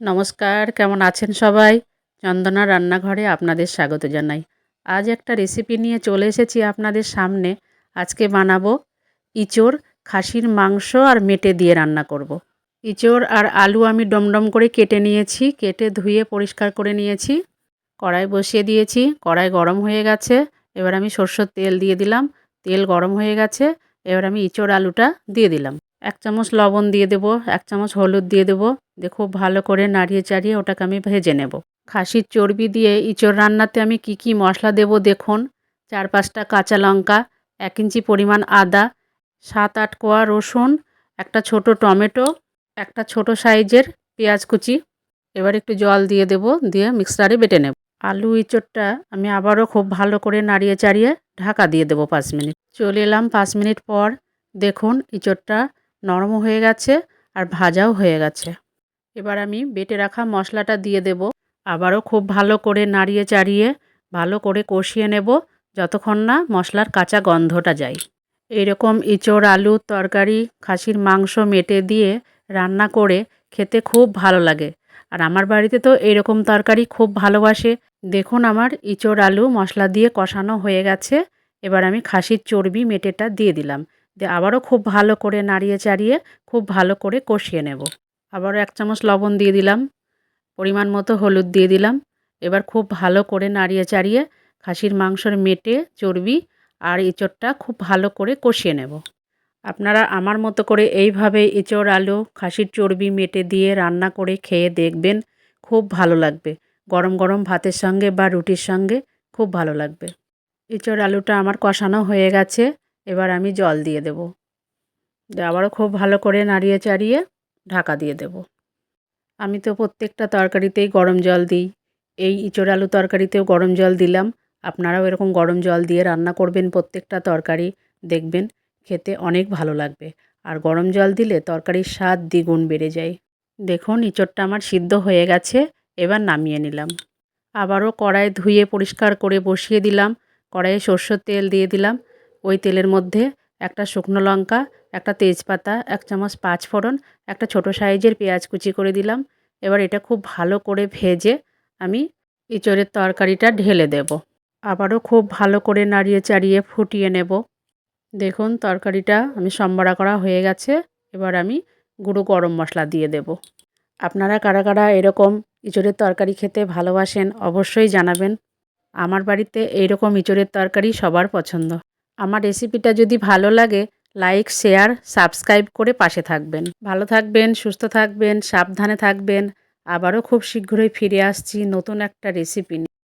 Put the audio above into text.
নমস্কার, কেমন আছেন সবাই? চন্দনা রান্নাঘরে আপনাদের স্বাগত জানাই। আজ একটা রেসিপি নিয়ে চলে এসেছি আপনাদের সামনে। আজকে বানাবো ইঁচড়, খাসির মাংস আর মেটে দিয়ে রান্না করব। ইঁচড় আর আলু আমি ডমডম করে কেটে নিয়েছি, কেটে ধুয়ে পরিষ্কার করে নিয়েছি। কড়াই বসিয়ে দিয়েছি, কড়াই গরম হয়ে গেছে। এবার আমি সরষের তেল দিয়ে দিলাম, তেল গরম হয়ে গেছে। এবার আমি ইঁচড় আলুটা দিয়ে দিলাম। 1 চামচ লবণ দিয়ে দেবো, 1 চামচ হলুদ দিয়ে দেবো। দিয়ে খুব ভালো করে নাড়িয়ে চাড়িয়ে ওটাকে আমি ভেজে নেব। খাসির চর্বি দিয়ে ইঁচড় রান্নাতে আমি কি মশলা দেবো দেখুন। 4-5টা কাঁচা লঙ্কা, 1 ইঞ্চি পরিমাণ আদা, 7-8 কোয়া রসুন, একটা ছোট টমেটো, একটা ছোট সাইজের পেঁয়াজ কুচি। এবার একটু জল দিয়ে দেবো, দিয়ে মিক্সারে বেটে নেব। আলু ইঁচড়টা আমি আবারও খুব ভালো করে নাড়িয়ে চাড়িয়ে ঢাকা দিয়ে দেবো 5 মিনিট। চলে এলাম 5 মিনিট পর। দেখুন ইঁচড়টা নরম হয়ে গেছে আর ভাজাও হয়ে গেছে। এবার আমি বেটে রাখা মশলাটা দিয়ে দেব। আবারও খুব ভালো করে নাড়িয়ে চাড়িয়ে ভালো করে কষিয়ে নেব, যতক্ষণ না মশলার কাঁচা গন্ধটা যায়। এইরকম ইঁচড় আলুর তরকারি, খাসির মাংস মেটে দিয়ে রান্না করে খেতে খুব ভালো লাগে। আর আমার বাড়িতে তো এইরকম তরকারি খুব ভালোবাসে। দেখুন আমার ইঁচড় আলু মশলা দিয়ে কষানো হয়ে গেছে। এবার আমি খাসির চর্বি মেটেটা দিয়ে দিলাম। দিয়ে আবারও খুব ভালো করে নাড়িয়ে চাড়িয়ে খুব ভালো করে কষিয়ে নেব। আবারও 1 চামচ লবণ দিয়ে দিলাম, পরিমাণ মতো হলুদ দিয়ে দিলাম। এবার খুব ভালো করে নাড়িয়ে চাড়িয়ে খাসির মাংসের মেটে, চর্বি আর এঁচোড়টা খুব ভালো করে কষিয়ে নেব। আপনারা আমার মতো করে এইভাবে এঁচোড় আলু খাসির চর্বি মেটে দিয়ে রান্না করে খেয়ে দেখবেন, খুব ভালো লাগবে। গরম গরম ভাতের সঙ্গে বা রুটির সঙ্গে খুব ভালো লাগবে। এঁচোড় আলুটা আমার কষানো হয়ে গেছে। এবার আমি জল দিয়ে দেব। দিয়ে আবারও খুব ভালো করে নাড়িয়ে চাড়িয়ে ঢাকা দিয়ে দেব। আমি তো প্রত্যেকটা তরকারিতেই গরম জল দিই। এই ইঁচড় আলু তরকারিতেও গরম জল দিলাম। আপনারাও এরকম গরম জল দিয়ে রান্না করবেন প্রত্যেকটা তরকারি, দেখবেন খেতে অনেক ভালো লাগবে। আর গরম জল দিলে তরকারির স্বাদ দ্বিগুণ বেড়ে যায়। দেখুন ইঁচড়টা আমার সিদ্ধ হয়ে গেছে। এবার নামিয়ে নিলাম। আবারও কড়াই ধুয়ে পরিষ্কার করে বসিয়ে দিলাম। কড়াইয়ে সরষের তেল দিয়ে দিলাম। ওই তেলের মধ্যে একটা শুকনো লঙ্কা, একটা তেজপাতা, 1 চামচ পাঁচফোড়ন, একটা ছোট সাইজের পেঁয়াজ কুচি করে দিলাম। এবার এটা খুব ভালো করে ভেজে আমি এঁচোড়ের তরকারিটা ঢেলে দেব। আবারও খুব ভালো করে নাড়িয়ে চাড়িয়ে ফুটিয়ে নেব। দেখুন তরকারিটা আমি সম্বরা করা হয়ে গেছে। এবার আমি গুঁড়ো গরম মশলা দিয়ে দেব। আপনারা কারা কারা এরকম ইঁচড়ের তরকারি খেতে ভালোবাসেন অবশ্যই জানাবেন। আমার বাড়িতে এইরকম ইঁচড়ের তরকারি সবার পছন্দ। আমার রেসিপিটা যদি ভালো লাগে, লাইক, শেয়ার, সাবস্ক্রাইব করে পাশে থাকবেন। ভালো থাকবেন, সুস্থ থাকবেন, সাবধানে থাকবেন। আবারও খুব শীঘ্রই ফিরে আসছি নতুন একটা রেসিপি নিয়ে।